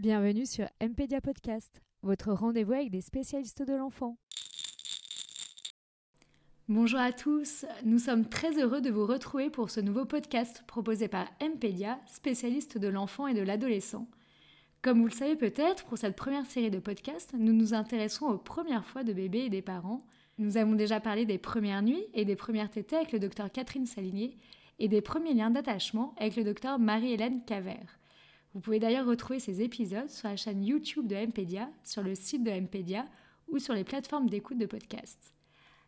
Bienvenue sur Mpédia Podcast, votre rendez-vous avec des spécialistes de l'enfant. Bonjour à tous, nous sommes très heureux de vous retrouver pour ce nouveau podcast proposé par Mpédia, spécialiste de l'enfant et de l'adolescent. Comme vous le savez peut-être, pour cette première série de podcasts, nous nous intéressons aux premières fois de bébés et des parents. Nous avons déjà parlé des premières nuits et des premières tétées avec le docteur Catherine Salinier et des premiers liens d'attachement avec le docteur Marie-Hélène Cavert. Vous pouvez d'ailleurs retrouver ces épisodes sur la chaîne YouTube de Mpédia, sur le site de Mpédia ou sur les plateformes d'écoute de podcasts.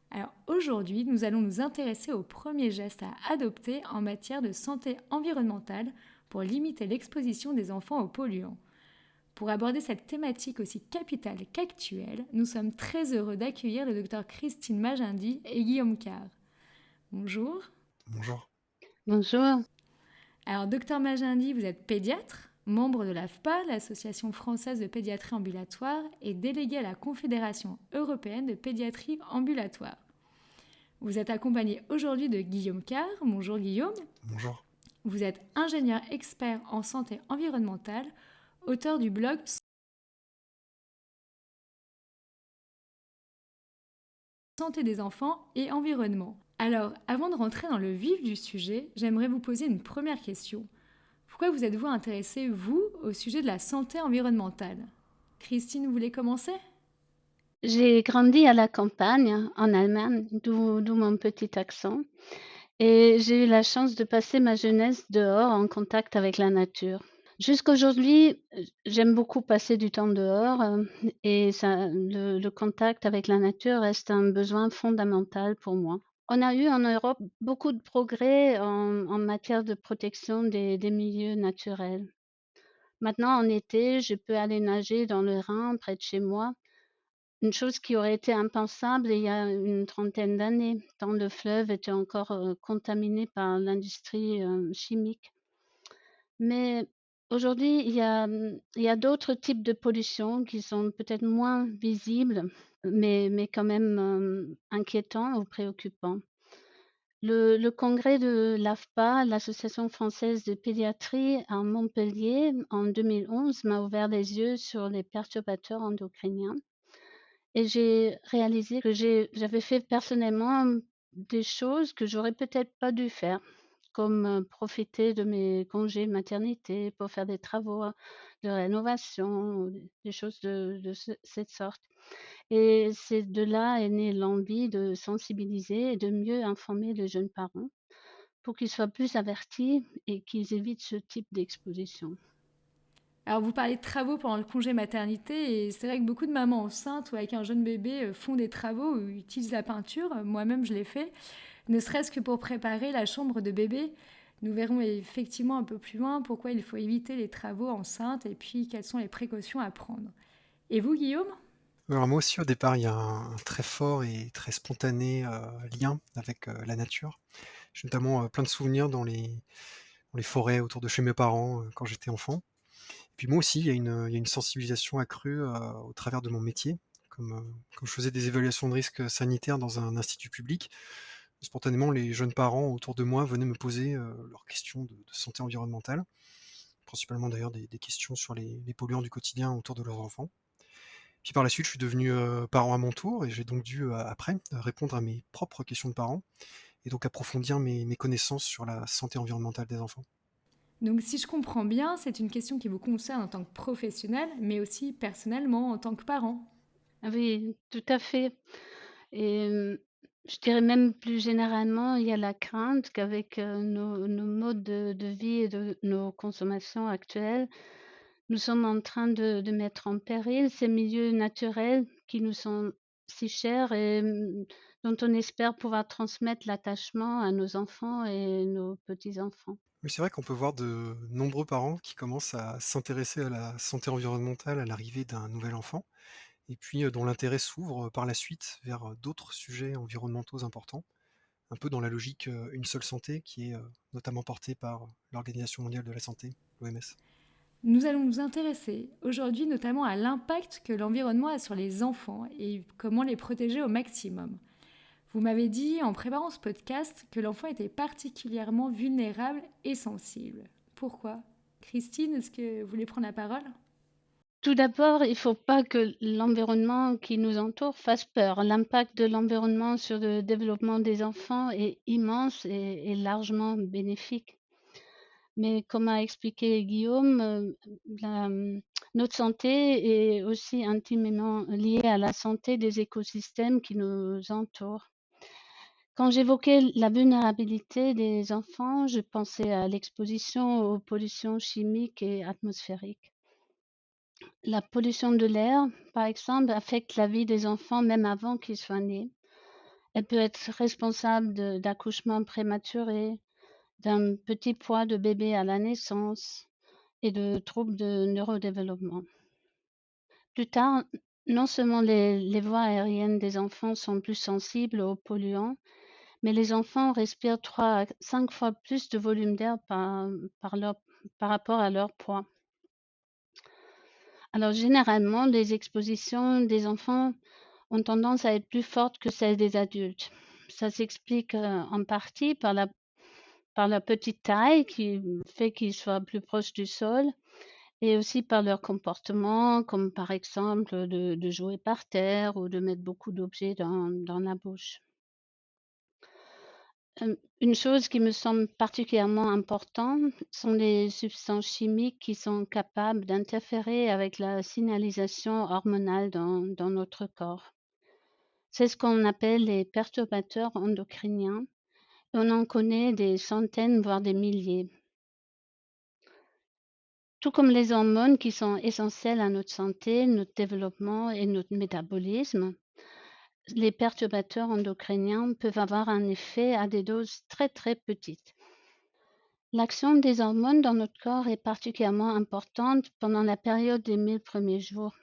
Alors aujourd'hui, nous allons nous intéresser aux premiers gestes à adopter en matière de santé environnementale pour limiter l'exposition des enfants aux polluants. Pour aborder cette thématique aussi capitale qu'actuelle, nous sommes très heureux d'accueillir le docteur Christine Magendie et Guillaume Carr. Bonjour. Bonjour. Bonjour. Alors, docteur Magendie, vous êtes pédiatre, membre de l'AFPA, l'Association française de pédiatrie ambulatoire, et délégué à la Confédération européenne de pédiatrie ambulatoire. Vous êtes accompagné aujourd'hui de Guillaume Carr. Bonjour Guillaume. Bonjour. Vous êtes ingénieur expert en santé environnementale, auteur du blog Santé des enfants et environnement. Alors, avant de rentrer dans le vif du sujet, j'aimerais vous poser une première question. Pourquoi vous êtes-vous intéressé, vous, au sujet de la santé environnementale ? Christine, vous voulez commencer ? J'ai grandi à la campagne, en Allemagne, d'où mon petit accent. Et j'ai eu la chance de passer ma jeunesse dehors en contact avec la nature. Jusqu'aujourd'hui, j'aime beaucoup passer du temps dehors et le contact avec la nature reste un besoin fondamental pour moi. On a eu en Europe beaucoup de progrès en matière de protection des milieux naturels. Maintenant, en été, je peux aller nager dans le Rhin près de chez moi. Une chose qui aurait été impensable il y a une trentaine d'années, tant le fleuve était encore contaminé par l'industrie chimique. Mais aujourd'hui, il y a d'autres types de pollution qui sont peut-être moins visibles, mais quand même inquiétants ou préoccupants. Le congrès de l'AFPA, l'Association française de pédiatrie à Montpellier, en 2011, m'a ouvert les yeux sur les perturbateurs endocriniens. Et j'ai réalisé que j'avais fait personnellement des choses que j'aurais peut-être pas dû faire, comme profiter de mes congés maternité pour faire des travaux de rénovation, ou des choses de cette sorte. Et c'est de là est née l'envie de sensibiliser et de mieux informer les jeunes parents pour qu'ils soient plus avertis et qu'ils évitent ce type d'exposition. Alors, vous parlez de travaux pendant le congé maternité, et c'est vrai que beaucoup de mamans enceintes ou avec un jeune bébé font des travaux ou utilisent la peinture. Moi-même, je l'ai fait, ne serait-ce que pour préparer la chambre de bébé. Nous verrons effectivement un peu plus loin pourquoi il faut éviter les travaux enceintes et puis quelles sont les précautions à prendre. Et vous, Guillaume ? Alors moi aussi au départ, il y a un très fort et très spontané, lien avec, la nature. J'ai notamment, plein de souvenirs dans les forêts autour de chez mes parents, quand j'étais enfant. Puis moi aussi, il y a une sensibilisation accrue, au travers de mon métier. Comme je faisais des évaluations de risques, sanitaires dans un institut public, spontanément les jeunes parents autour de moi venaient me poser, leurs questions de santé environnementale, principalement d'ailleurs des questions sur les polluants du quotidien autour de leurs enfants. Puis par la suite, je suis devenu parent à mon tour et j'ai donc dû, après, répondre à mes propres questions de parents et donc approfondir mes connaissances sur la santé environnementale des enfants. Donc, si je comprends bien, c'est une question qui vous concerne en tant que professionnel, mais aussi personnellement en tant que parent. Ah oui, tout à fait. Et je dirais même plus généralement, il y a la crainte qu'avec, nos modes de vie et de nos consommations actuelles, nous sommes en train de mettre en péril ces milieux naturels qui nous sont si chers et dont on espère pouvoir transmettre l'attachement à nos enfants et nos petits-enfants. Mais c'est vrai qu'on peut voir de nombreux parents qui commencent à s'intéresser à la santé environnementale à l'arrivée d'un nouvel enfant et puis, dont l'intérêt s'ouvre, par la suite vers, d'autres sujets environnementaux importants, un peu dans la logique, «Une seule santé» qui est, notamment portée par l'Organisation mondiale de la santé, l'OMS. Nous allons nous intéresser aujourd'hui notamment à l'impact que l'environnement a sur les enfants et comment les protéger au maximum. Vous m'avez dit en préparant ce podcast que l'enfant était particulièrement vulnérable et sensible. Pourquoi ? Christine, est-ce que vous voulez prendre la parole ? Tout d'abord, il ne faut pas que l'environnement qui nous entoure fasse peur. L'impact de l'environnement sur le développement des enfants est immense et largement bénéfique. Mais comme a expliqué Guillaume, la notre santé est aussi intimement liée à la santé des écosystèmes qui nous entourent. Quand j'évoquais la vulnérabilité des enfants, je pensais à l'exposition aux pollutions chimiques et atmosphériques. La pollution de l'air, par exemple, affecte la vie des enfants même avant qu'ils soient nés. Elle peut être responsable d'accouchements prématurés, d'un petit poids de bébé à la naissance et de troubles de neurodéveloppement. Plus tard, non seulement les voies aériennes des enfants sont plus sensibles aux polluants, mais les enfants respirent 3 à 5 fois plus de volume d'air par rapport à leur poids. Alors généralement, les expositions des enfants ont tendance à être plus fortes que celles des adultes. Ça s'explique en partie par la petite taille qui fait qu'ils soient plus proches du sol et aussi par leur comportement, comme par exemple de jouer par terre ou de mettre beaucoup d'objets dans la bouche. Une chose qui me semble particulièrement importante sont les substances chimiques qui sont capables d'interférer avec la signalisation hormonale dans notre corps. C'est ce qu'on appelle les perturbateurs endocriniens. On en connaît des centaines, voire des milliers. Tout comme les hormones qui sont essentielles à notre santé, notre développement et notre métabolisme, les perturbateurs endocriniens peuvent avoir un effet à des doses très très petites. L'action des hormones dans notre corps est particulièrement importante pendant la période des 1000 premiers jours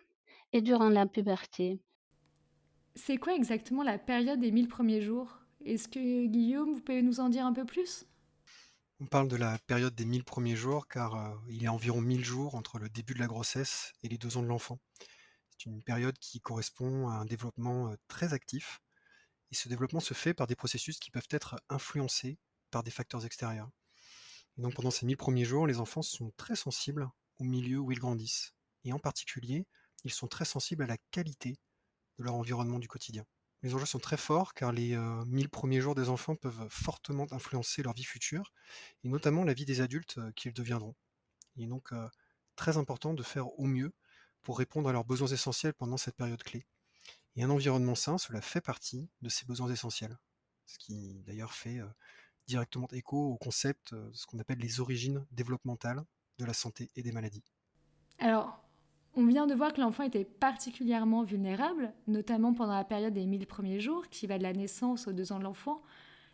et durant la puberté. C'est quoi exactement la période des 1000 premiers jours? Est-ce que Guillaume, vous pouvez nous en dire un peu plus? On parle de la période des 1000 premiers jours car il y a environ 1000 jours entre le début de la grossesse et les 2 ans de l'enfant. C'est une période qui correspond à un développement très actif et ce développement se fait par des processus qui peuvent être influencés par des facteurs extérieurs. Et donc pendant ces 1000 premiers jours, les enfants sont très sensibles au milieu où ils grandissent. Et en particulier, ils sont très sensibles à la qualité de leur environnement du quotidien. Les enjeux sont très forts car les 1000 premiers jours des enfants peuvent fortement influencer leur vie future et notamment la vie des adultes qu'ils deviendront. Il est donc très important de faire au mieux pour répondre à leurs besoins essentiels pendant cette période clé. Et un environnement sain, cela fait partie de ces besoins essentiels. Ce qui d'ailleurs fait directement écho au concept de ce qu'on appelle les origines développementales de la santé et des maladies. Alors, on vient de voir que l'enfant était particulièrement vulnérable, notamment pendant la période des 1000 premiers jours, qui va de la naissance aux 2 ans de l'enfant,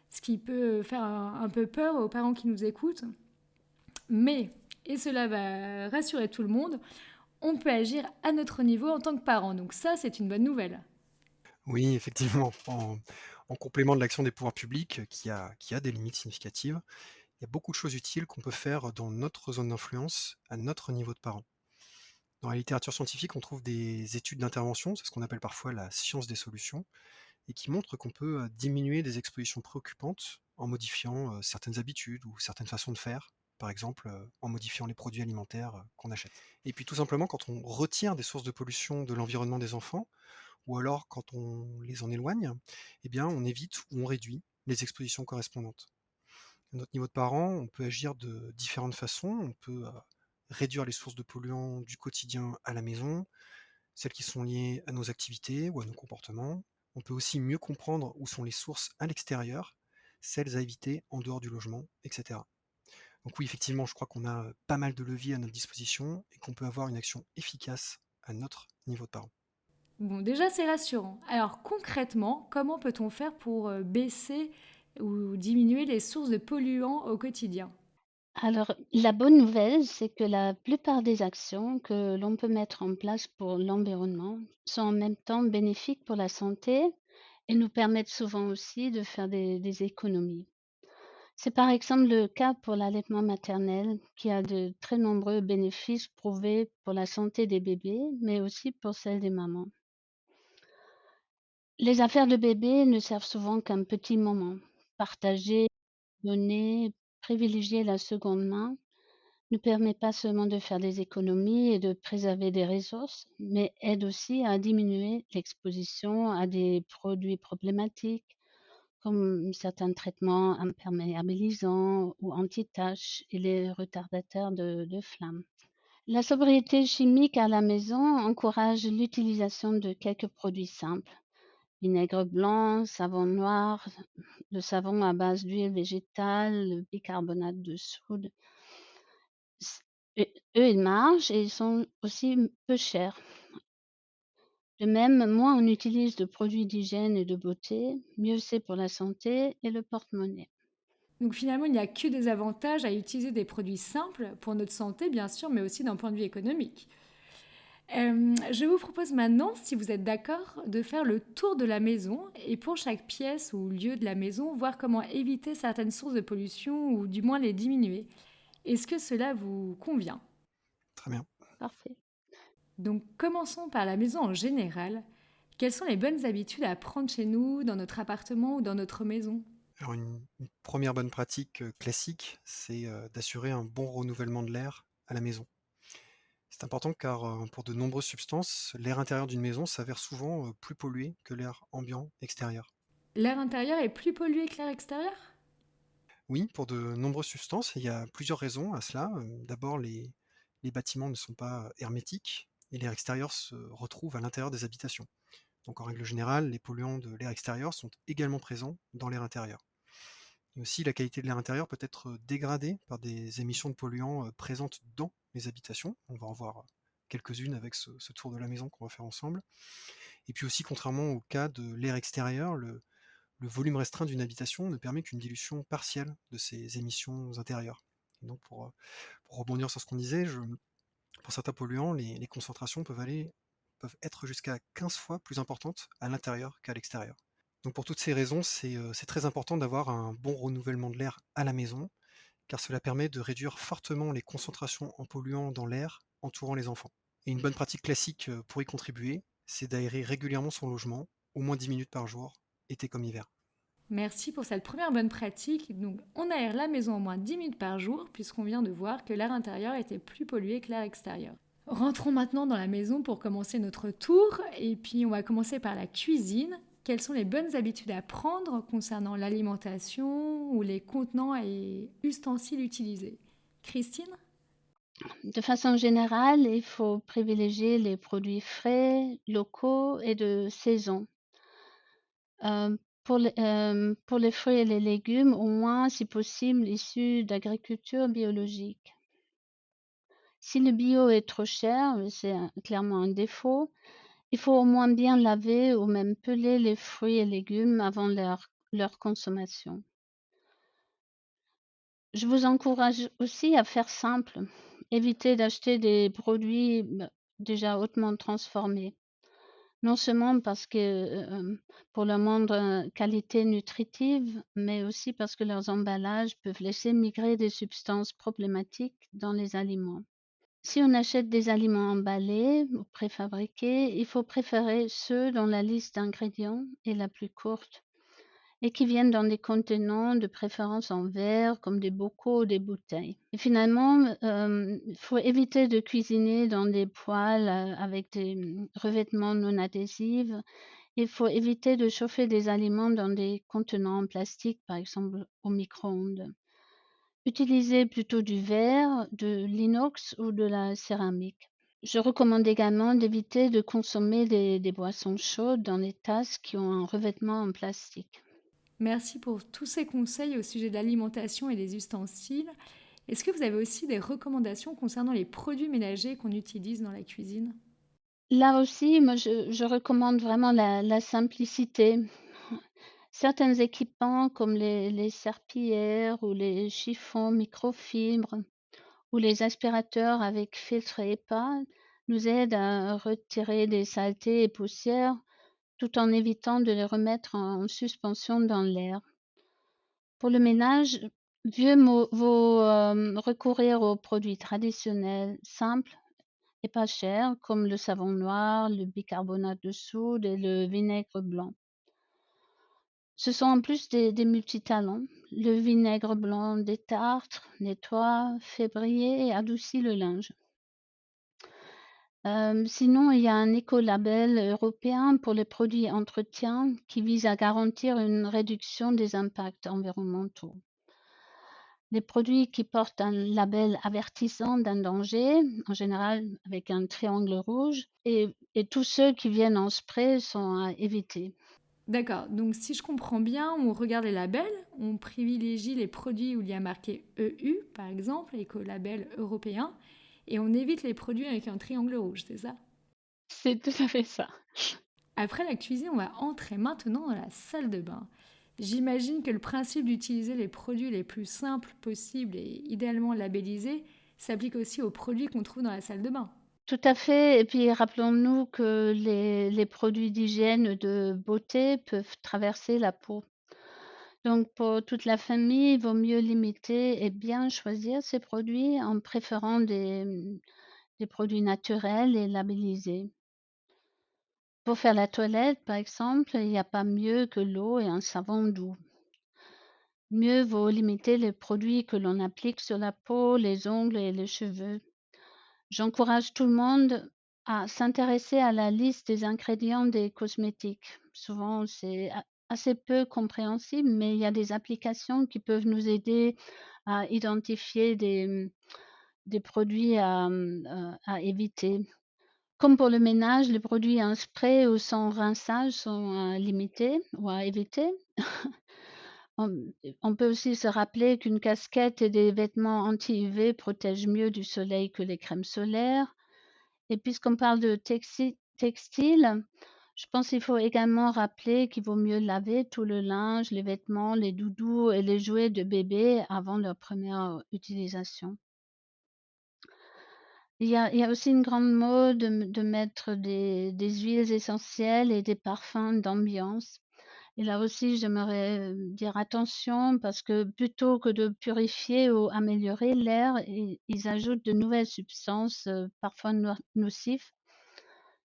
ce qui peut faire un peu peur aux parents qui nous écoutent. Mais, et cela va rassurer tout le monde, on peut agir à notre niveau en tant que parent. Donc ça, c'est une bonne nouvelle. Oui, effectivement, en complément de l'action des pouvoirs publics qui a des limites significatives, il y a beaucoup de choses utiles qu'on peut faire dans notre zone d'influence, à notre niveau de parent. Dans la littérature scientifique, on trouve des études d'intervention, c'est ce qu'on appelle parfois la science des solutions, et qui montrent qu'on peut diminuer des expositions préoccupantes en modifiant certaines habitudes ou certaines façons de faire, par exemple en modifiant les produits alimentaires qu'on achète. Et puis tout simplement, quand on retire des sources de pollution de l'environnement des enfants, ou alors quand on les en éloigne, eh bien on évite ou on réduit les expositions correspondantes. À notre niveau de parent, on peut agir de différentes façons. On peut réduire les sources de polluants du quotidien à la maison, celles qui sont liées à nos activités ou à nos comportements. On peut aussi mieux comprendre où sont les sources à l'extérieur, celles à éviter en dehors du logement, etc. Donc oui, effectivement, je crois qu'on a pas mal de leviers à notre disposition et qu'on peut avoir une action efficace à notre niveau de parent. Bon, déjà, c'est rassurant. Alors concrètement, comment peut-on faire pour baisser ou diminuer les sources de polluants au quotidien? Alors, la bonne nouvelle, c'est que la plupart des actions que l'on peut mettre en place pour l'environnement sont en même temps bénéfiques pour la santé et nous permettent souvent aussi de faire des économies. C'est par exemple le cas pour l'allaitement maternel qui a de très nombreux bénéfices prouvés pour la santé des bébés, mais aussi pour celle des mamans. Les affaires de bébé ne servent souvent qu'un petit moment. Partager, donner, privilégier la seconde main ne permet pas seulement de faire des économies et de préserver des ressources, mais aide aussi à diminuer l'exposition à des produits problématiques comme certains traitements imperméabilisants ou anti-taches et les retardateurs de flammes. La sobriété chimique à la maison encourage l'utilisation de quelques produits simples: vinaigre blanc, savon noir, le savon à base d'huile végétale, le bicarbonate de soude. Eux, ils marchent et ils sont aussi peu chers. De même, moins on utilise de produits d'hygiène et de beauté, mieux c'est pour la santé et le porte-monnaie. Donc finalement, il n'y a que des avantages à utiliser des produits simples pour notre santé, bien sûr, mais aussi d'un point de vue économique. Je vous propose maintenant, si vous êtes d'accord, de faire le tour de la maison et pour chaque pièce ou lieu de la maison, voir comment éviter certaines sources de pollution ou du moins les diminuer. Est-ce que cela vous convient? Très bien. Parfait. Donc commençons par la maison en général. Quelles sont les bonnes habitudes à prendre chez nous, dans notre appartement ou dans notre maison? Alors une première bonne pratique, classique, c'est, d'assurer un bon renouvellement de l'air à la maison. C'est important car, pour de nombreuses substances, l'air intérieur d'une maison s'avère souvent, plus pollué que l'air ambiant extérieur. L'air intérieur est plus pollué que l'air extérieur? Oui, pour de nombreuses substances, il y a plusieurs raisons à cela. D'abord, les bâtiments ne sont pas hermétiques et l'air extérieur se retrouve à l'intérieur des habitations. Donc en règle générale, les polluants de l'air extérieur sont également présents dans l'air intérieur. Et aussi, la qualité de l'air intérieur peut être dégradée par des émissions de polluants présentes dans les habitations. On va en voir quelques-unes avec ce tour de la maison qu'on va faire ensemble. Et puis aussi, contrairement au cas de l'air extérieur, le volume restreint d'une habitation ne permet qu'une dilution partielle de ces émissions intérieures. Et donc pour rebondir sur ce qu'on disait, pour certains polluants, les concentrations peuvent être jusqu'à 15 fois plus importantes à l'intérieur qu'à l'extérieur. Donc pour toutes ces raisons, c'est très important d'avoir un bon renouvellement de l'air à la maison, car cela permet de réduire fortement les concentrations en polluants dans l'air entourant les enfants. Et une bonne pratique classique pour y contribuer, c'est d'aérer régulièrement son logement, au moins 10 minutes par jour, été comme hiver. Merci pour cette première bonne pratique. Donc, on aère la maison au moins 10 minutes par jour, puisqu'on vient de voir que l'air intérieur était plus pollué que l'air extérieur. Rentrons maintenant dans la maison pour commencer notre tour. Et puis, on va commencer par la cuisine. Quelles sont les bonnes habitudes à prendre concernant l'alimentation ou les contenants et ustensiles utilisés? Christine? De façon générale, il faut privilégier les produits frais, locaux et de saison. Pour les fruits et les légumes, au moins, si possible, issus d'agriculture biologique. Si le bio est trop cher, c'est clairement un défaut, il faut au moins bien laver ou même peler les fruits et légumes avant leur consommation. Je vous encourage aussi à faire simple. Évitez d'acheter des produits déjà hautement transformés. Non seulement parce que pour leur moindre qualité nutritive, mais aussi parce que leurs emballages peuvent laisser migrer des substances problématiques dans les aliments. Si on achète des aliments emballés ou préfabriqués, il faut préférer ceux dont la liste d'ingrédients est la plus courte et qui viennent dans des contenants de préférence en verre, comme des bocaux ou des bouteilles. Et finalement, il faut éviter de cuisiner dans des poêles avec des revêtements non adhésifs. Il faut éviter de chauffer des aliments dans des contenants en plastique, par exemple au micro-ondes. Utilisez plutôt du verre, de l'inox ou de la céramique. Je recommande également d'éviter de consommer des boissons chaudes dans des tasses qui ont un revêtement en plastique. Merci pour tous ces conseils au sujet de l'alimentation et des ustensiles. Est-ce que vous avez aussi des recommandations concernant les produits ménagers qu'on utilise dans la cuisine? Là aussi, moi, je recommande vraiment la simplicité. Certains équipements comme les serpillères ou les chiffons microfibres ou les aspirateurs avec filtre HEPA nous aident à retirer des saletés et poussières tout en évitant de les remettre en suspension dans l'air. Pour le ménage, vaut recourir aux produits traditionnels, simples et pas chers, comme le savon noir, le bicarbonate de soude et le vinaigre blanc. Ce sont en plus des multitalents. Le vinaigre blanc des tartres nettoie, fait briller et adoucit le linge. Sinon, il y a un écolabel européen pour les produits entretien qui vise à garantir une réduction des impacts environnementaux. Les produits qui portent un label avertissant d'un danger, en général avec un triangle rouge, et tous ceux qui viennent en spray sont à éviter. D'accord, donc si je comprends bien, on regarde les labels, on privilégie les produits où il y a marqué EU, par exemple, écolabel européen, et on évite les produits avec un triangle rouge, c'est ça? C'est tout à fait ça. Après la cuisine, on va entrer maintenant dans la salle de bain. J'imagine que le principe d'utiliser les produits les plus simples possibles et idéalement labellisés s'applique aussi aux produits qu'on trouve dans la salle de bain. Tout à fait, et puis rappelons-nous que les produits d'hygiène, de beauté peuvent traverser la peau. Donc pour toute la famille, il vaut mieux limiter et bien choisir ces produits en préférant des produits naturels et labellisés. Pour faire la toilette, par exemple, il n'y a pas mieux que l'eau et un savon doux. Mieux vaut limiter les produits que l'on applique sur la peau, les ongles et les cheveux. J'encourage tout le monde à s'intéresser à la liste des ingrédients des cosmétiques. Souvent, c'est assez peu compréhensible, mais il y a des applications qui peuvent nous aider à identifier des produits à éviter. Comme pour le ménage, les produits en spray ou sans rinçage sont à limiter ou à éviter. On on peut aussi se rappeler qu'une casquette et des vêtements anti-UV protègent mieux du soleil que les crèmes solaires. Et puisqu'on parle de textile, je pense qu'il faut également rappeler qu'il vaut mieux laver tout le linge, les vêtements, les doudous et les jouets de bébé avant leur première utilisation. Il y a aussi une grande mode de mettre des huiles essentielles et des parfums d'ambiance. Et là aussi, j'aimerais, dire attention parce que plutôt que de purifier ou améliorer l'air, ils ajoutent de nouvelles substances, parfois nocifs,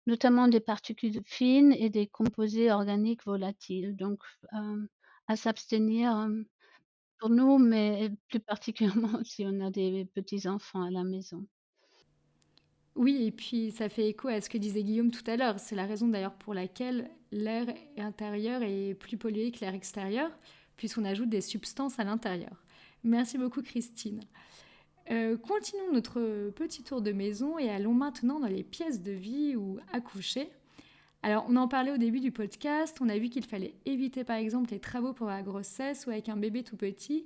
notamment des particules fines et des composés organiques volatiles. Donc, à s'abstenir, pour nous, mais plus particulièrement si on a des petits enfants à la maison. Oui, et puis ça fait écho à ce que disait Guillaume tout à l'heure. C'est la raison d'ailleurs pour laquelle l'air intérieur est plus pollué que l'air extérieur, puisqu'on ajoute des substances à l'intérieur. Merci beaucoup Christine. Continuons notre petit tour de maison et allons maintenant dans les pièces de vie ou accoucher. Alors, on en parlait au début du podcast, on a vu qu'il fallait éviter par exemple les travaux pour la grossesse ou avec un bébé tout petit.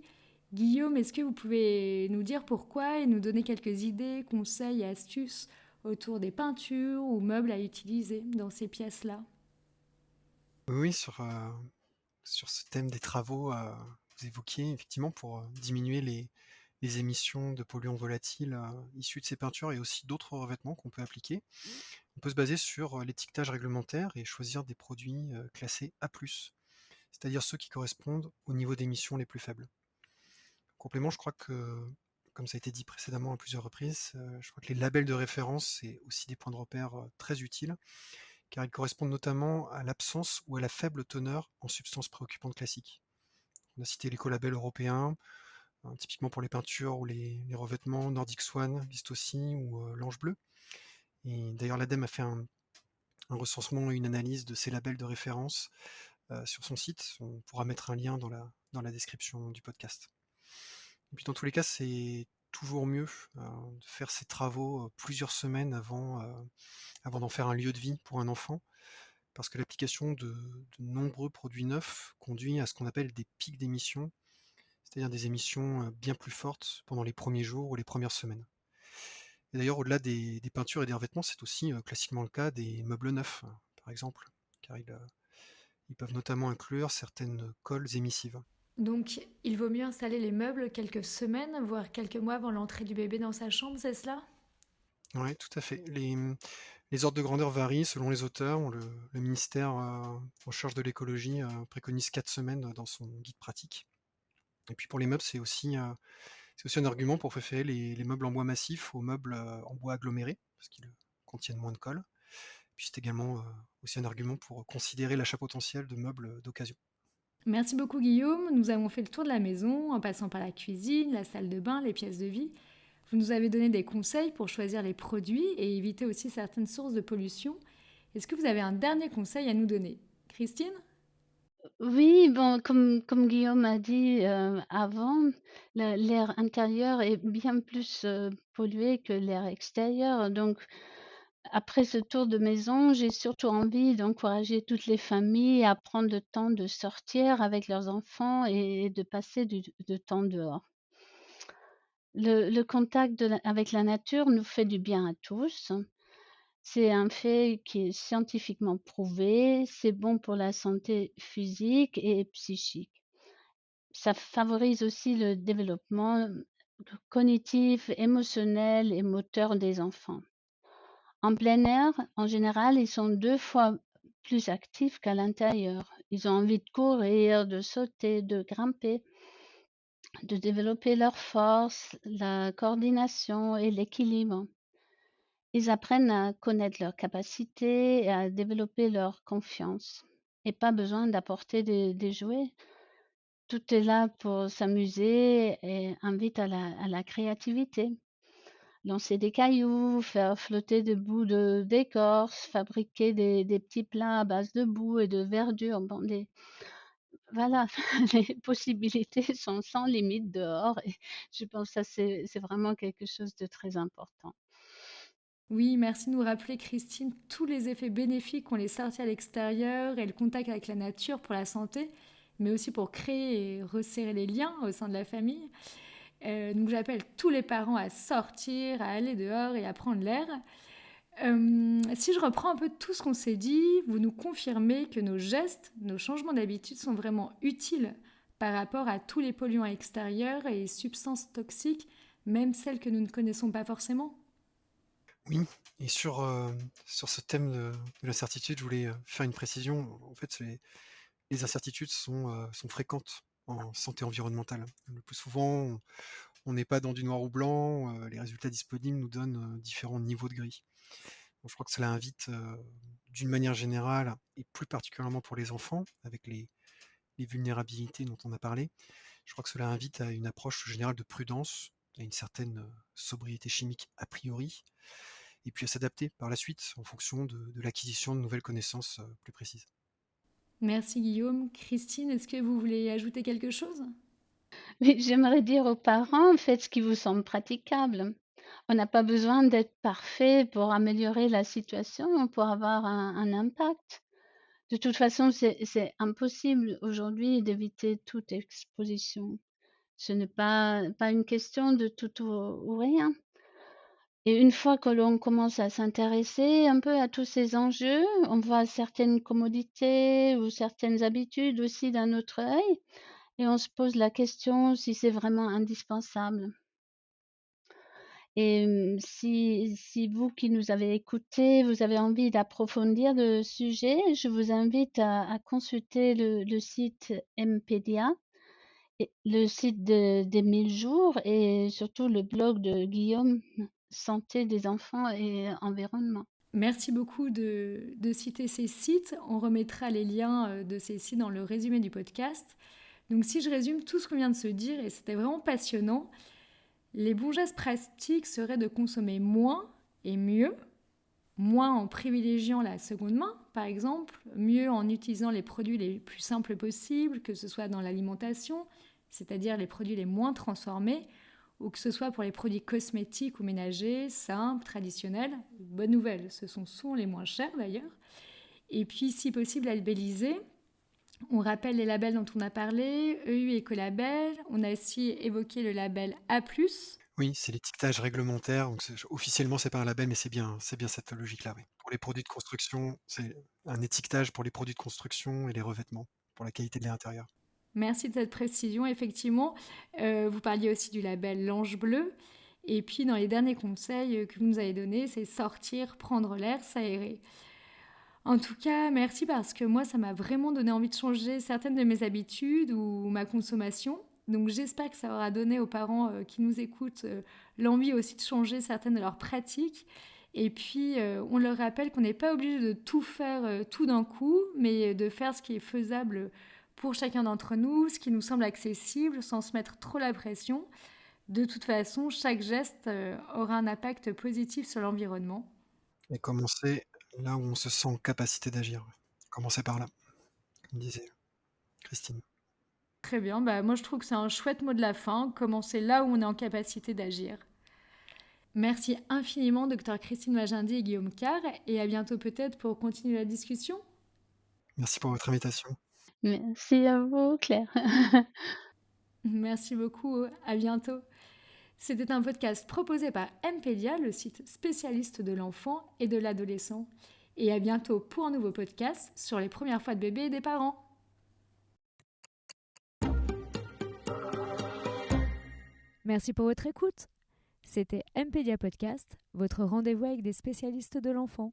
Guillaume, est-ce que vous pouvez nous dire pourquoi et nous donner quelques idées, conseils et astuces autour des peintures ou meubles à utiliser dans ces pièces-là? Oui, sur ce thème des travaux, vous évoquiez effectivement pour, diminuer les émissions de polluants volatiles, issus de ces peintures et aussi d'autres revêtements qu'on peut appliquer. On peut se baser sur, l'étiquetage réglementaire et choisir des produits, classés A+, c'est-à-dire ceux qui correspondent au niveau d'émissions les plus faibles. En complément, je crois que, comme ça a été dit précédemment à plusieurs reprises, je crois que les labels de référence, c'est aussi des points de repère, très utiles, car ils correspondent notamment à l'absence ou à la faible teneur en substances préoccupantes classiques. On a cité l'écolabel européen, typiquement pour les peintures ou les revêtements Nordic Swan, Vistosi ou l'Ange bleu. Et d'ailleurs, l'ADEME a fait un recensement et une analyse de ces labels de référence sur son site. On pourra mettre un lien dans la description du podcast. Et puis dans tous les cas, c'est toujours mieux de faire ces travaux plusieurs semaines avant d'en faire un lieu de vie pour un enfant, parce que l'application de nombreux produits neufs conduit à ce qu'on appelle des pics d'émissions, c'est-à-dire des émissions bien plus fortes pendant les premiers jours ou les premières semaines. Et d'ailleurs, au-delà des peintures et des revêtements, c'est aussi classiquement le cas des meubles neufs, par exemple, car ils peuvent notamment inclure certaines colles émissives. Donc, il vaut mieux installer les meubles quelques semaines, voire quelques mois avant l'entrée du bébé dans sa chambre, c'est cela? Oui, tout à fait. Les ordres de grandeur varient selon les auteurs. Le ministère en charge de l'écologie préconise 4 semaines dans son guide pratique. Et puis pour les meubles, c'est aussi un argument pour préférer les meubles en bois massif aux meubles en bois aggloméré, parce qu'ils contiennent moins de colle. Puis c'est également aussi un argument pour considérer l'achat potentiel de meubles d'occasion. Merci beaucoup Guillaume, nous avons fait le tour de la maison en passant par la cuisine, la salle de bain, les pièces de vie. Vous nous avez donné des conseils pour choisir les produits et éviter aussi certaines sources de pollution. Est-ce que vous avez un dernier conseil à nous donner? Christine? Oui, bon, comme Guillaume a dit, avant, l'air intérieur est bien plus, pollué que l'air extérieur. Donc après ce tour de maison, j'ai surtout envie d'encourager toutes les familles à prendre le temps de sortir avec leurs enfants et de passer du temps dehors. Le contact avec la nature nous fait du bien à tous. C'est un fait qui est scientifiquement prouvé, c'est bon pour la santé physique et psychique. Ça favorise aussi le développement cognitif, émotionnel et moteur des enfants. En plein air, en général, ils sont 2 fois plus actifs qu'à l'intérieur. Ils ont envie de courir, de sauter, de grimper, de développer leur force, la coordination et l'équilibre. Ils apprennent à connaître leurs capacités et à développer leur confiance. Et pas besoin d'apporter des jouets. Tout est là pour s'amuser et invite à la créativité. Lancer des cailloux, faire flotter des bouts d'écorce, fabriquer des petits plats à base de boue et de verdure. Bon, voilà, les possibilités sont sans limite dehors et je pense que ça, c'est vraiment quelque chose de très important. Oui, merci de nous rappeler, Christine, tous les effets bénéfiques qu'ont les sorties à l'extérieur et le contact avec la nature pour la santé, mais aussi pour créer et resserrer les liens au sein de la famille. Donc j'appelle tous les parents à sortir, à aller dehors et à prendre l'air. Si je reprends un peu tout ce qu'on s'est dit, vous nous confirmez que nos gestes, nos changements d'habitude sont vraiment utiles par rapport à tous les polluants extérieurs et les substances toxiques, même celles que nous ne connaissons pas forcément. Oui, et sur ce thème de l'incertitude, je voulais, faire une précision. En fait, les incertitudes sont fréquentes en santé environnementale. Le plus souvent, on n'est pas dans du noir ou blanc, les résultats disponibles nous donnent, différents niveaux de gris. Donc je crois que cela invite, d'une manière générale et plus particulièrement pour les enfants, avec les vulnérabilités dont on a parlé, je crois que cela invite à une approche générale de prudence, à une certaine, sobriété chimique a priori, et puis à s'adapter par la suite en fonction de l'acquisition de nouvelles connaissances, plus précises. Merci Guillaume. Christine, est-ce que vous voulez ajouter quelque chose? Oui, j'aimerais dire aux parents, faites ce qui vous semble praticable. On n'a pas besoin d'être parfait pour améliorer la situation, pour avoir un impact. De toute façon, c'est impossible aujourd'hui d'éviter toute exposition. Ce n'est pas une question de tout ou rien. Et une fois que l'on commence à s'intéresser un peu à tous ces enjeux, on voit certaines commodités ou certaines habitudes aussi d'un autre œil et on se pose la question si c'est vraiment indispensable. Et si vous qui nous avez écoutés, vous avez envie d'approfondir le sujet, je vous invite à consulter le site Mpdia, et le site des 1000 jours et surtout le blog de Guillaume, Santé des enfants et environnement. Merci beaucoup de citer ces sites. On remettra les liens de ces sites dans le résumé du podcast. Donc si je résume tout ce qu'on vient de se dire, et c'était vraiment passionnant, les bons gestes pratiques seraient de consommer moins et mieux, moins en privilégiant la seconde main, par exemple, mieux en utilisant les produits les plus simples possibles, que ce soit dans l'alimentation, c'est-à-dire les produits les moins transformés, ou que ce soit pour les produits cosmétiques ou ménagers, simples, traditionnels. Bonne nouvelle, ce sont souvent les moins chers d'ailleurs. Et puis, si possible, labelliser. On rappelle les labels dont on a parlé, EU Écolabel. On a aussi évoqué le label A+. Oui, c'est l'étiquetage réglementaire, donc officiellement, c'est pas un label, mais c'est bien cette logique-là, oui. Pour les produits de construction, c'est un étiquetage pour les produits de construction et les revêtements, pour la qualité de l'air intérieur. Merci de cette précision. Effectivement, vous parliez aussi du label L'Ange Bleu. Et puis, dans les derniers conseils que vous nous avez donnés, c'est sortir, prendre l'air, s'aérer. En tout cas, merci parce que moi, ça m'a vraiment donné envie de changer certaines de mes habitudes ou ma consommation. Donc j'espère que ça aura donné aux parents qui nous écoutent l'envie aussi de changer certaines de leurs pratiques. Et puis, on leur rappelle qu'on n'est pas obligé de tout faire tout d'un coup, mais de faire ce qui est faisable pour chacun d'entre nous, ce qui nous semble accessible sans se mettre trop la pression. De toute façon, chaque geste aura un impact positif sur l'environnement. Et commencer là où on se sent en capacité d'agir. Commencer par là, comme disait Christine. Très bien, moi je trouve que c'est un chouette mot de la fin, commencer là où on est en capacité d'agir. Merci infiniment, Dr Christine Magendie et Guillaume Carr, et à bientôt peut-être pour continuer la discussion. Merci pour votre invitation. Merci à vous, Claire. Merci beaucoup, à bientôt. C'était un podcast proposé par Mpedia, le site spécialiste de l'enfant et de l'adolescent. Et à bientôt pour un nouveau podcast sur les premières fois de bébé et des parents. Merci pour votre écoute. C'était Mpedia Podcast, votre rendez-vous avec des spécialistes de l'enfant.